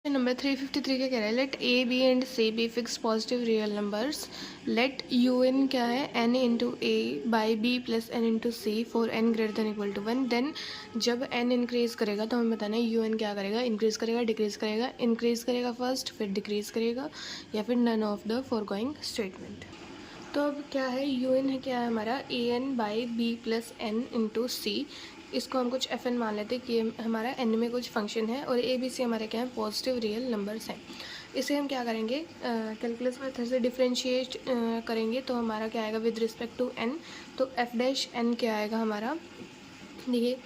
Number 353 क्या कह रहा है, let A B and C be fix positive real numbers, let U N क्या है N into A by B plus N into C for N greater than equal to 1। Then जब N increase करेगा तो हमें बताना है you N क्या करेगा, इंक्रीज़ करेगा डिक्रीज़ करेगा, इंक्रीज़ करेगा फर्स्ट फिर डिक्रीज़ करेगा या फिर none of the foregoing statement. तो अब क्या है, यू एन है क्या है हमारा A N by B plus N into C, इसको हम कुछ एफ एन मान लेते हैं कि ये हमारा एन में कुछ फंक्शन है और ए बी सी हमारे क्या है पॉजिटिव रियल नंबर्स हैं। इसे हम क्या करेंगे, कैलकुलस मेथड से डिफ्रेंशिएट करेंगे तो हमारा क्या आएगा विद रिस्पेक्ट टू एन। तो एफ डैश एन क्या आएगा हमारा, देखिए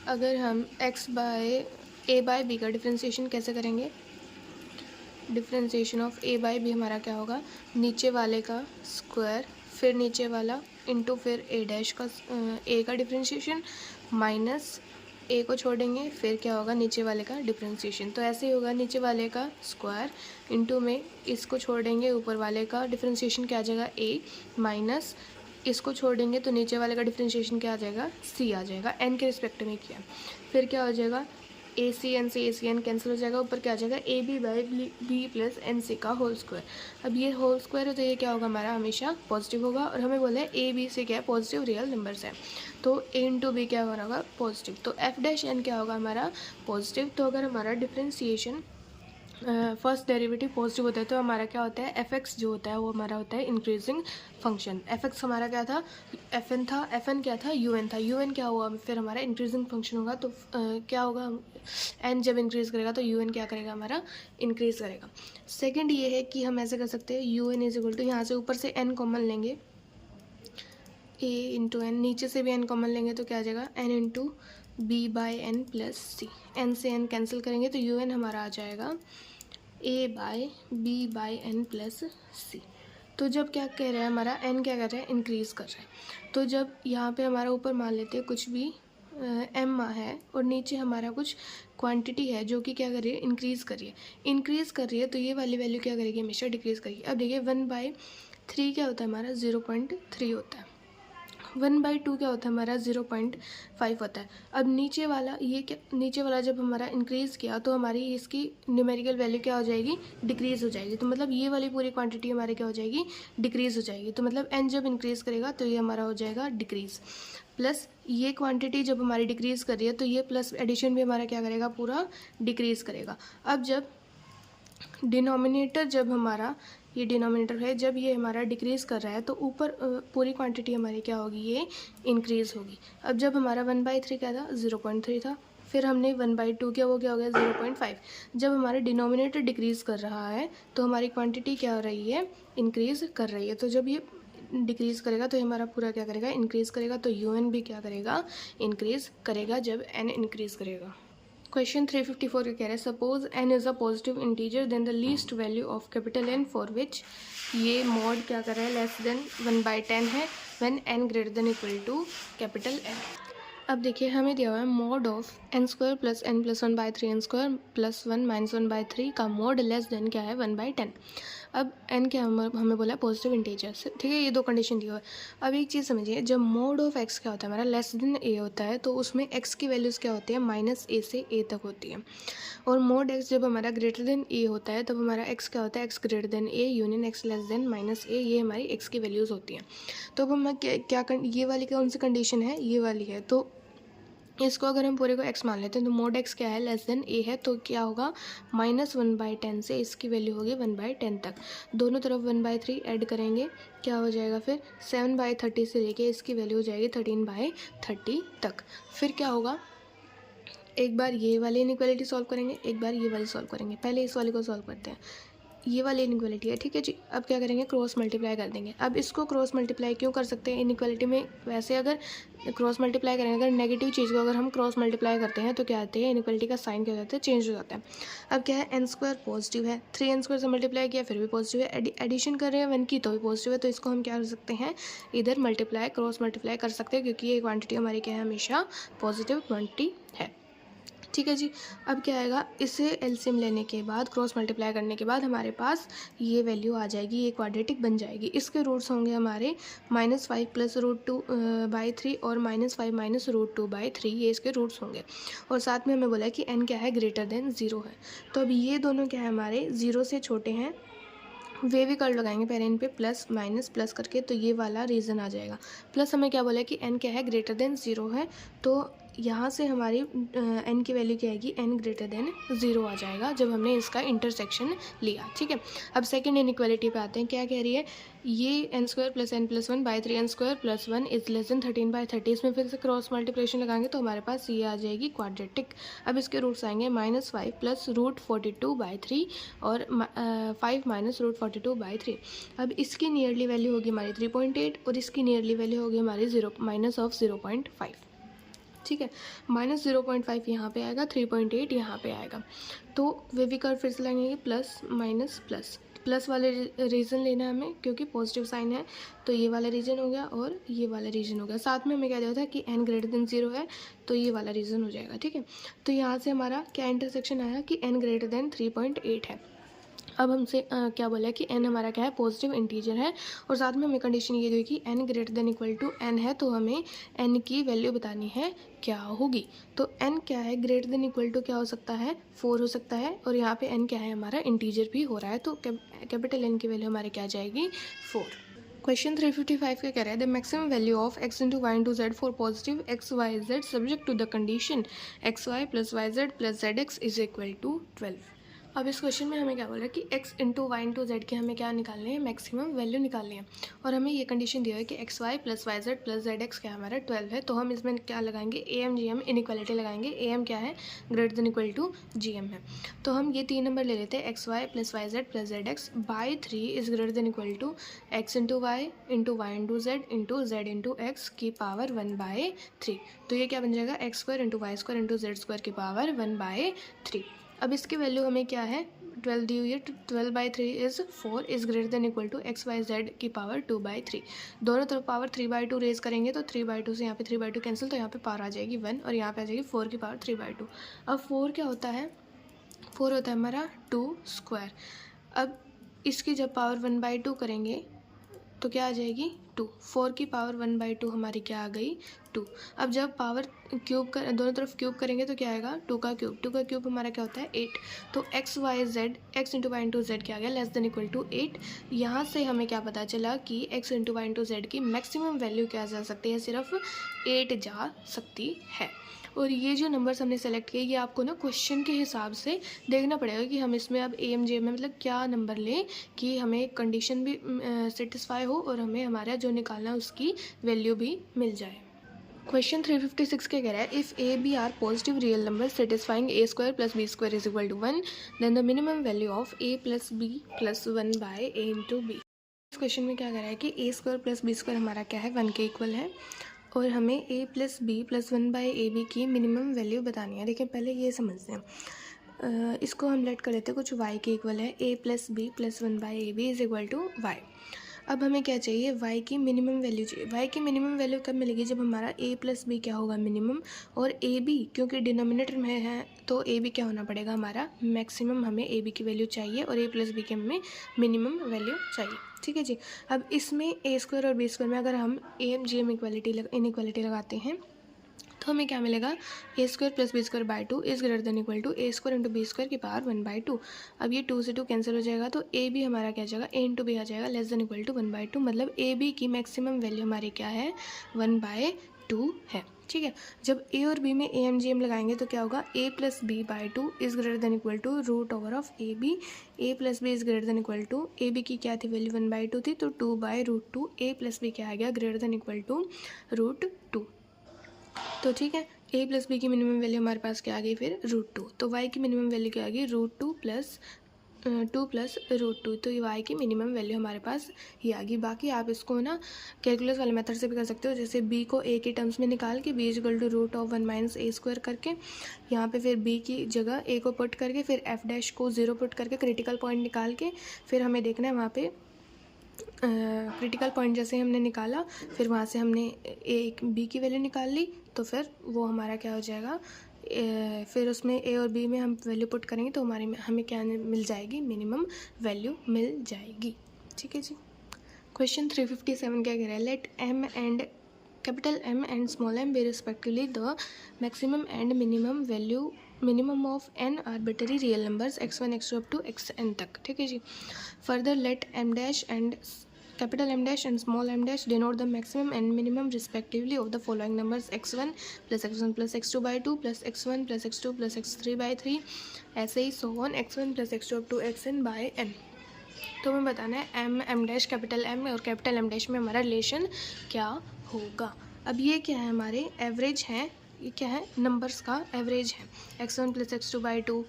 अगर हम X by A by B का डिफ्रेंशिएशन कैसे करेंगे, differentiation of A by B हमारा क्या होगा, नीचे वाले का स्क्वायर फिर नीचे वाला इंटू फिर ए डैश का ए का डिफ्रेंशिएशन माइनस ए को छोड़ेंगे फिर क्या होगा नीचे वाले का डिफ्रेंशिएशन। तो ऐसे ही होगा, नीचे वाले का स्क्वायर इंटू में इसको छोड़ेंगे ऊपर वाले का डिफ्रेंशिएशन क्या आ जाएगा ए माइनस इसको छोड़ेंगे तो नीचे वाले का डिफ्रेंशिएशन क्या आ जाएगा सी आ जाएगा, एन के रिस्पेक्ट में किया। फिर क्या हो जाएगा ए सी एन से ए सी एन कैंसिल हो जाएगा, ऊपर क्या आ जाएगा A B by B plus N C का होल स्क्वायर। अब ये होल स्क्वायर है तो ये क्या होगा हमारा हमेशा पॉजिटिव होगा और हमें बोला है ए बी से क्या है पॉजिटिव रियल नंबर्स है, तो ए इंटू बी क्या होगा पॉजिटिव, तो एफ डैश एन क्या होगा हमारा पॉजिटिव। तो अगर हमारा डिफ्रेंशिएशन फर्स्ट डेरिवेटिव पॉजिटिव होता है तो हमारा क्या होता है एफ एक्स जो होता है वो हमारा होता है इंक्रीजिंग फंक्शन। एफ एक्स हमारा क्या था एफ एन था, एफ एन क्या था यू एन था, यू एन क्या हुआ फिर हमारा इंक्रीजिंग फंक्शन होगा। तो क्या होगा एन जब इंक्रीज़ करेगा तो यू एन क्या करेगा हमारा इंक्रीज़ करेगा। सेकंड ये है कि हम ऐसे कर सकते हैं U N is equal to यहाँ से ऊपर से एन कॉमन लेंगे ए इंटू एन, नीचे से भी एन कॉमन लेंगे तो क्या आ जाएगा N into B by N plus C, N से एन कैंसिल करेंगे तो यू एन हमारा आ जाएगा A by B by N plus C. तो जब क्या कह रहा है हमारा एन क्या कर रहा है इंक्रीज़ कर रहा है, तो जब यहाँ पे हमारा ऊपर मान लेते हैं कुछ भी एम है और नीचे हमारा कुछ क्वांटिटी है जो कि क्या कर रही है इंक्रीज़ कर रही है, इंक्रीज़ कर रही है तो ये वाली वैल्यू क्या करेगी हमेशा डिक्रीज़ करेगी। अब देखिए 1/3 क्या होता है हमारा 0.3 होता है, 1/2 क्या होता है हमारा 0.5 होता है। अब नीचे वाला ये क्या, नीचे वाला जब हमारा इंक्रीज़ किया तो हमारी इसकी न्यूमेरिकल वैल्यू क्या हो जाएगी डिक्रीज़ हो जाएगी, तो मतलब ये वाली पूरी क्वांटिटी हमारी क्या हो जाएगी डिक्रीज़ हो जाएगी। तो मतलब एन जब इंक्रीज़ करेगा तो ये हमारा हो जाएगा डिक्रीज़, प्लस ये क्वांटिटी जब हमारी डिक्रीज़ कर रही है तो ये प्लस एडिशन भी हमारा क्या करेगा पूरा डिक्रीज़ करेगा। अब जब डिनोमिनेटर जब हमारा ये डिनोमिनेटर है जब ये हमारा डिक्रीज़ कर रहा है तो ऊपर पूरी क्वांटिटी हमारी क्या होगी ये इंक्रीज़ होगी। अब जब हमारा 1/3 क्या था 0.3 था, फिर हमने 1/2 किया वो क्या हो गया 0.5। जब हमारा डिनोमिनेटर डिक्रीज़ कर रहा है तो हमारी क्वांटिटी क्या हो रही है इंक्रीज़ कर रही है, तो जब ये डिक्रीज़ करेगा तो ये हमारा पूरा क्या करेगा इंक्रीज़ करेगा, तो यू एन भी क्या करेगा इंक्रीज़ करेगा जब एन इंक्रीज़ करेगा। क्वेश्चन 354 क्या कह रहा है, suppose N is a positive integer then the least value of capital N for which, ये मॉड क्या कर रहा है लेस देन 1/10 है when N greater than equal to capital N. अब देखिए हमें दिया हुआ है mod of N square plus N plus 1/3 N square plus 1 minus 1/3 का मॉड लेस देन क्या है 1/10। अब एन क्या हमें बोला है पॉजिटिव इंटीजर से, ठीक है ये दो कंडीशन दी हुआ है। अब एक चीज़ समझिए, जब मॉड ऑफ एक्स क्या होता है हमारा लेस देन ए होता है तो उसमें एक्स की वैल्यूज़ क्या होती है -a से a तक होती है, और मॉड एक्स जब हमारा ग्रेटर देन ए होता है तब हमारा एक्स क्या होता है x greater than A union x less than -a, ये हमारी एक्स की वैल्यूज़ होती हैं। तो अब हम क्या ये वाली कौन सी कंडीशन है ये वाली है, तो इसको अगर हम पूरे को x मान लेते हैं तो मोड x क्या है लेस देन a है, तो क्या होगा -1/10 से इसकी वैल्यू होगी 1/10 तक, दोनों तरफ 1/3 ऐड करेंगे क्या हो जाएगा फिर 7/30 से लेके इसकी वैल्यू हो जाएगी 13/30 तक। फिर क्या होगा एक बार ये वाली इनइक्वालिटी सॉल्व करेंगे एक बार ये वाली सॉल्व करेंगे, पहले इस वाली को सॉल्व करते हैं, ये वाली इनइक्वालिटी है ठीक है जी। अब क्या करेंगे क्रॉस मल्टीप्लाई कर देंगे। अब इसको क्रॉस मल्टीप्लाई क्यों कर सकते हैं इनइक्वालिटी में, वैसे अगर क्रॉस मल्टीप्लाई करेंगे अगर नेगेटिव चीज़ को अगर हम क्रॉस मल्टीप्लाई करते हैं तो क्या आते हैं इनइक्वालिटी का साइन क्या हो जाता है चेंज हो जाता है। अब क्या है एन स्क्वायर पॉजिटिव है, 3n² से मल्टीप्लाई किया फिर भी पॉजिटिव है, एडिशन कर रहे हैं 1 की तो भी पॉजिटिव है, तो इसको हम क्या कर सकते हैं इधर मल्टीप्लाई क्रॉस मल्टीप्लाई कर सकते हैं क्योंकि ये क्वान्टिटी हमारी क्या है हमेशा पॉजिटिव क्वान्टिटी है। ठीक है जी। अब क्या आएगा, इसे एलसीएम लेने के बाद क्रॉस मल्टीप्लाई करने के बाद हमारे पास ये वैल्यू आ जाएगी, ये क्वाड्रेटिक बन जाएगी। इसके रूट्स होंगे हमारे -5 + √2/3 और -5 - √2/3, ये इसके रूट्स होंगे। और साथ में हमें बोला है कि n क्या है, ग्रेटर देन 0 है। तो अब ये दोनों क्या है हमारे 0 से छोटे हैं, वे भी कर्व लगाएंगे पहले इन पे प्लस माइनस प्लस करके, तो ये वाला रीज़न आ जाएगा। प्लस हमें क्या बोला है कि n क्या है, ग्रेटर देन 0 है, तो यहाँ से हमारी n की वैल्यू क्या आएगी, n ग्रेटर देन 0 आ जाएगा जब हमने इसका इंटरसेक्शन लिया। ठीक है, अब सेकंड इनइक्वालिटी पे आते हैं। क्या कह रही है, ये n² + n + 1/3 n² + 1 = 13/30। इसमें फिर से क्रॉस मल्टीप्लिकेशन लगाएंगे तो हमारे पास ये आ जाएगी क्वाड्रेटिक। अब इसके रूट्स आएंगे -5 + √42/3 और 5 - √42/3। अब इसकी नियरली वैल्यू होगी हमारी 3.8 और इसकी नियरली वैल्यू होगी हमारी -0.5। ठीक है, -0.5 यहाँ पे आएगा, 3.8 यहाँ पे आएगा। तो वेवी कर्व फिर से लगेंगे प्लस माइनस प्लस, प्लस वाले रीजन लेना है हमें क्योंकि पॉजिटिव साइन है, तो ये वाला रीजन हो गया और ये वाला रीजन हो गया। साथ में हमें क्या दिया था कि n ग्रेटर देन 0 है, तो ये वाला रीजन हो जाएगा। ठीक है, तो यहाँ से हमारा क्या इंटरसेक्शन आया कि n ग्रेटर देन 3.8 है। अब हमसे क्या बोला है कि n हमारा क्या है, पॉजिटिव इंटीजर है, और साथ में हमें कंडीशन ये दी कि n greater than equal to n है, तो हमें n की वैल्यू बतानी है क्या होगी। तो n क्या है, ग्रेटर देन इक्वल टू क्या हो सकता है, 4 हो सकता है, और यहाँ पे n क्या है हमारा, इंटीजर भी हो रहा है, तो कैपिटल N की वैल्यू हमारे क्या आ जाएगी, 4। क्वेश्चन 355 का कह रहा है the maximum value of x × y × z for positive x y z subject to the condition xy + yz + zx = 12। अब इस क्वेश्चन में हमें क्या बोला है कि x × y × z के हमें क्या निकालने हैं, मैक्सिमम वैल्यू निकालनी है, और हमें ये कंडीशन दिया है कि xy + yz + zx क्या हमारा 12 है। तो हम इसमें क्या लगाएंगे, am gm इनइक्वालिटी लगाएंगे। am क्या है, greater than equal to gm है, तो हम ये 3 नंबर ले लेते हैं, xy + yz + zx by 3 is greater than equal to x × y × y × z × z × x की पावर 1/3। तो ये क्या बन जाएगा, x² × y² × z² की पावर 1/3। अब इसकी वैल्यू हमें क्या है, 12 दी हुई है, 12/3 is 4 is greater than equal to XYZ की पावर 2/3। दोनों तरफ पावर 3/2 रेज करेंगे तो 3/2 से यहाँ पे 3/2 कैंसिल, तो यहाँ पे पावर आ जाएगी 1 और यहाँ पे आ जाएगी 4 की पावर 3/2। अब 4 क्या होता है, 4 होता है हमारा 2²। अब इसकी जब पावर 1/2 करेंगे तो क्या आ जाएगी 2, 4 की पावर 1/2 हमारी क्या आ गई 2। अब जब पावर क्यूब कर दोनों तरफ क्यूब करेंगे तो क्या आएगा 2 का क्यूब हमारा क्या होता है 8। तो x × y × z क्या आ गया, लेस देन इक्वल टू 8। यहाँ से हमें क्या पता चला कि x × y × z की मैक्सिमम वैल्यू क्या जा सकती है, सिर्फ 8 जा सकती है। और ये जो नंबर्स हमने सेलेक्ट किए, ये आपको ना क्वेश्चन के हिसाब से देखना पड़ेगा कि हम इसमें अब AMJ में मतलब क्या नंबर लें कि हमें कंडीशन भी सेटिस्फाई हो और हमें हमारा जो निकालना है उसकी वैल्यू भी मिल जाए। क्वेश्चन 356 क्या कह रहा है, if A B are positive real number satisfying a² + b² is equal to 1 then the minimum value of a + b + 1/a × b। इस क्वेश्चन में क्या कह रहा है कि a² + b² हमारा क्या है 1 के इक्वल है, और हमें a + b + 1/ab की मिनिमम वैल्यू बतानी है। देखिए पहले ये समझते हैं, इसको हम लेट कर लेते हैं कुछ y के इक्वल है, a + b + 1/ab is equal to y। अब हमें क्या चाहिए, y की मिनिमम वैल्यू चाहिए। y की मिनिमम वैल्यू कब मिलेगी, जब हमारा a + b क्या होगा मिनिमम, और ab क्योंकि डिनोमिनेटर में है तो ab क्या होना पड़ेगा हमारा मैक्सिमम। हमें ab की वैल्यू चाहिए और a + b की हमें मिनिमम वैल्यू चाहिए। ठीक है जी। अब इसमें a² और b² में अगर हम AMGM इनइक्वालिटी लगाते हैं तो हमें क्या मिलेगा, a² + b² is greater than equal to a² × b² की पावर 1/2। अब ये 2 से 2 कैंसिल हो जाएगा, तो a भी हमारा क्या आ जाएगा, a × b आ जाएगा लेस देन इक्वल टू 1/2। मतलब a b की मैक्सिमम वैल्यू हमारी क्या है 1/2 है। ठीक है, जब a और b में AMGM लगाएंगे तो क्या होगा, a + b/2 is greater than equal to √ab। a + b is greater than equal to, a b की क्या थी वैल्यू 1/2 थी, तो 2/√2। a + b क्या आ गया, ग्रेटर देन इक्वल टू √2। तो ठीक है, a + b की मिनिमम वैल्यू हमारे पास क्या आ गई फिर √2। तो y की मिनिमम वैल्यू क्या आ गई, √2 + 2 + √2। तो ये y की मिनिमम वैल्यू हमारे पास ये आ गई। बाकी आप इसको ना कैलकुलस वाले मेथड से भी कर सकते हो, जैसे b को a के टर्म्स में निकाल के b = √1 - a² करके, यहाँ पे फिर b की जगह a को पुट करके, फिर f' को 0 पुट करके क्रिटिकल पॉइंट निकाल के, फिर हमें देखना है वहाँ पे क्रिटिकल पॉइंट जैसे हमने निकाला, फिर वहाँ से हमने a b की वैल्यू निकाल ली, तो फिर वो हमारा क्या हो जाएगा, फिर उसमें ए और बी में हम वैल्यू पुट करेंगे तो हमें क्या मिल जाएगी, मिनिमम वैल्यू मिल जाएगी। ठीक है जी। क्वेश्चन 357 क्या कह रहा है, let M and capital M and small M be respectively the maximum and minimum of an arbitrary real numbers x1 x2 up to xn तक। ठीक है जी। Further let M dash and capital M dash and small m dash denote the maximum and minimum respectively of the following numbers x1 plus x1 plus x2 by 2 plus x1 plus x2 plus x3 by 3 ऐसे ही so on x1 plus x2 up to xn by n। तो हमें बताना है M M dash capital M और capital M dash में हमारा relation क्या होगा। अब ये क्या है, हमारे एवरेज हैं, ये क्या है, नंबर्स का एवरेज है। x1 plus x2 by 2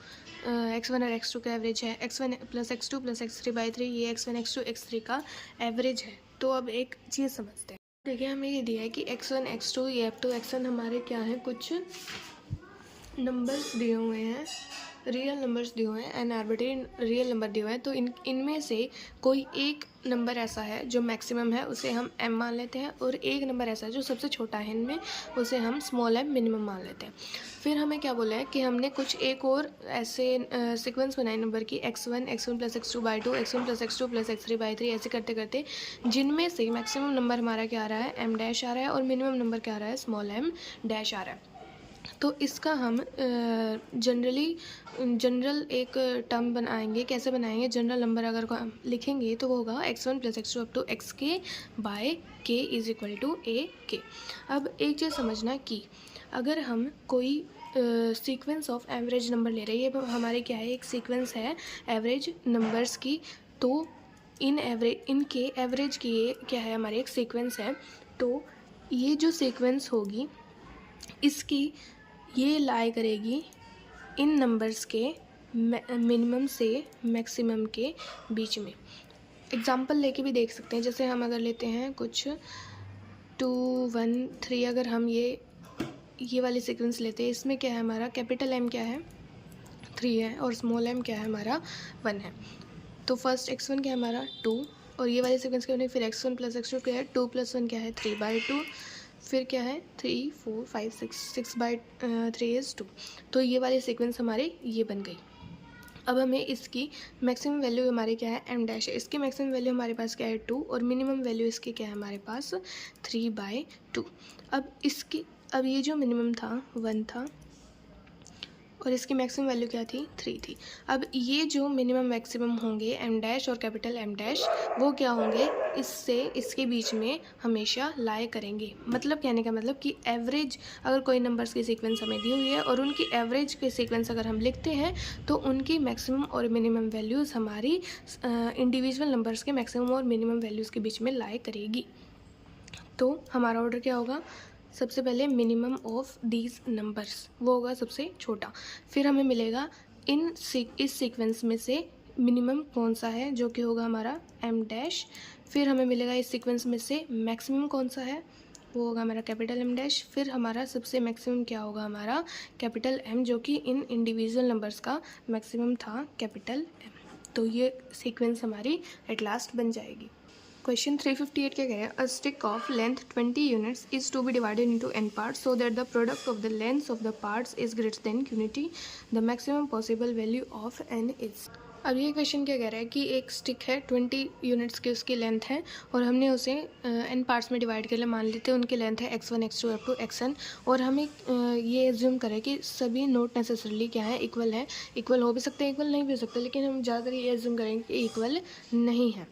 x1 और x2 का एवरेज है, x1 plus x2 plus x3 by 3 ये x1 x2 x3 का एवरेज है। तो अब एक चीज़ समझते हैं, देखिए हमें ये दिया है कि x1 x2 ये अप टू xn हमारे क्या है, कुछ नंबर्स दिए हुए हैं, रियल नंबर्स दिए हुए हैं, एन आर्बिट्री रियल नंबर दिए हुए हैं। तो इनमें से कोई एक नंबर ऐसा है जो मैक्सिमम है, उसे हम m मान लेते हैं, और एक नंबर ऐसा है जो सबसे छोटा है इनमें, उसे हम स्मॉल m मिनिमम मान लेते हैं। फिर हमें क्या बोला है कि हमने कुछ एक और ऐसे सीक्वेंस बनाए नंबर की x1 plus x2 by 2 x1 plus x2 plus x3 by 3 ऐसे करते करते जिनमें से मैक्सिमम नंबर हमारा क्या आ रहा है, m डैश आ रहा है, और मिनिमम नंबर क्या आ रहा है, स्मॉल m डैश आ रहा है। तो इसका हम जनरल एक टर्म बनाएंगे। कैसे बनाएंगे, जनरल नंबर अगर को हम लिखेंगे तो वो होगा x1 plus x2 up to xk by k is equal to a k। अब एक चीज़ समझना कि अगर हम कोई सीक्वेंस ऑफ एवरेज नंबर ले रहे हैं, ये हमारे क्या है, एक सीक्वेंस है एवरेज नंबर्स की, तो इनके एवरेज की ये क्या है, हमारे एक सीक्वेंस है। तो ये जो सीक्वेंस होगी इसकी ये लाई करेगी इन नंबर्स के मिनिमम से मैक्सिमम के बीच में। एग्जांपल लेके भी देख सकते हैं, जैसे हम अगर लेते हैं कुछ 2 1 3, अगर हम ये वाली सीक्वेंस लेते हैं, इसमें क्या है, हमारा कैपिटल M क्या है, 3 है, और स्मॉल m क्या है, हमारा 1 है। तो फर्स्ट x1 क्या है, हमारा 2, और ये वाली सीक्वेंस क्या होगी, फिर x1 प्लस x2 क्या है, 2 प्लस 1 क्या है, 3 बाई 2, फिर क्या है 3 4 5 6 बाई 3 इज़ 2। तो ये वाली सीक्वेंस हमारी ये बन गई। अब हमें इसकी मैक्सिमम वैल्यू हमारे क्या है, m डैश है, इसकी मैक्सिमम वैल्यू हमारे पास क्या है 2, और मिनिमम वैल्यू इसकी क्या है हमारे पास 3 बाई 2। अब ये जो मिनिमम था 1 था, और इसकी मैक्सिमम वैल्यू क्या थी, 3 थी। अब ये जो मिनिमम मैक्सिमम होंगे m डैश और कैपिटल M डैश, वो क्या होंगे, इसके बीच में हमेशा लाई करेंगे। मतलब कहने का मतलब कि एवरेज, अगर कोई नंबर्स की सीक्वेंस हमें दी हुई है और उनकी एवरेज के सीक्वेंस अगर हम लिखते हैं, तो उनकी मैक्सिमम और मिनिमम वैल्यूज़ हमारी इंडिविजुअल नंबर्स के मैक्सिमम और मिनिमम वैल्यूज़ के बीच में लाई करेगी। तो हमारा ऑर्डर क्या होगा, सबसे पहले मिनिमम ऑफ दीज नंबर्स, वो होगा सबसे छोटा। फिर हमें मिलेगा इस सीक्वेंस में से मिनिमम कौन सा है, जो कि होगा हमारा m डैश। फिर हमें मिलेगा इस सीक्वेंस में से मैक्सिमम कौन सा है, वो होगा हमारा कैपिटल M डैश। फिर हमारा सबसे मैक्सिमम क्या होगा, हमारा कैपिटल M, जो कि इन इंडिविजुअल नंबर्स का मैक्सिमम था कैपिटल M। तो ये सीक्वेंस हमारी एट लास्ट बन जाएगी। क्वेश्चन 358 क्या कह रहा है, a stick of length 20 units is to be divided into n parts so that the product of the length of the parts is greater than unity, the maximum possible value of n is. अब ये question क्या कह रहा है कि एक stick है 20 units की उसकी लेंथ है, और हमने उसे n पार्ट्स में डिवाइड कर लिया, मान लेते हैं उनकी लेंथ है x1 x2 up to xn, और हमें ये एज्यूम करें कि सभी नोट नेसेसरली क्या है, इक्वल है। इक्वल हो भी सकते हैं, इक्वल नहीं भी हो सकते, लेकिन हम ज़्यादातर ये एज्यूम करेंगे कि इक्वल नहीं है।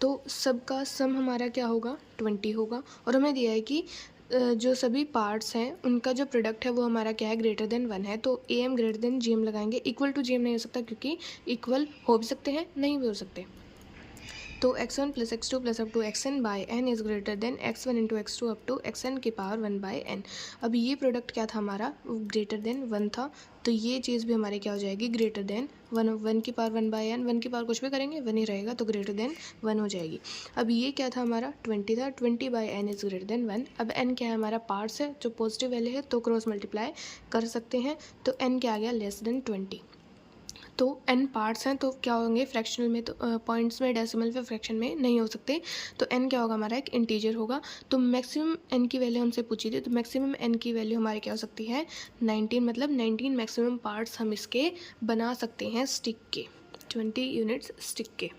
तो सबका सम हमारा क्या होगा, 20 होगा, और हमें दिया है कि जो सभी पार्ट्स हैं उनका जो प्रोडक्ट है वो हमारा क्या है, ग्रेटर देन 1 है। तो am ग्रेटर देन gm लगाएंगे। इक्वल टू gm नहीं हो सकता, क्योंकि इक्वल हो भी सकते हैं, नहीं भी हो सकते। तो x1 plus x2 plus up to xn by n is greater than x1 into x2 up to xn की पावर 1 बाई n। अब ये प्रोडक्ट क्या था हमारा, ग्रेटर देन 1 था, तो ये चीज़ भी हमारी क्या हो जाएगी, ग्रेटर देन 1 की पावर 1 बाई n। 1 की पावर कुछ भी करेंगे 1 ही रहेगा, तो ग्रेटर देन 1 हो जाएगी। अब ये क्या था हमारा, 20 था, 20 by n is greater then 1। अब n क्या है, हमारा पार्ट्स है, जो पॉजिटिव वैल्यू है तो क्रॉस मल्टीप्लाई कर सकते हैं, तो n क्या आ गया, लेस देन 20। तो n पार्ट्स हैं तो क्या होंगे फ्रैक्शनल में, तो पॉइंट्स में, डेसिमल में, फ्रैक्शन में नहीं हो सकते। तो n क्या होगा हमारा, एक इंटीजर होगा। तो मैक्सिमम n की वैल्यू हमसे पूछी थी, तो मैक्सिमम n की वैल्यू हमारी क्या हो सकती है 19, मतलब 19 मैक्सिमम पार्ट्स हम इसके बना सकते हैं स्टिक के, 20 यूनिट्स स्टिक के।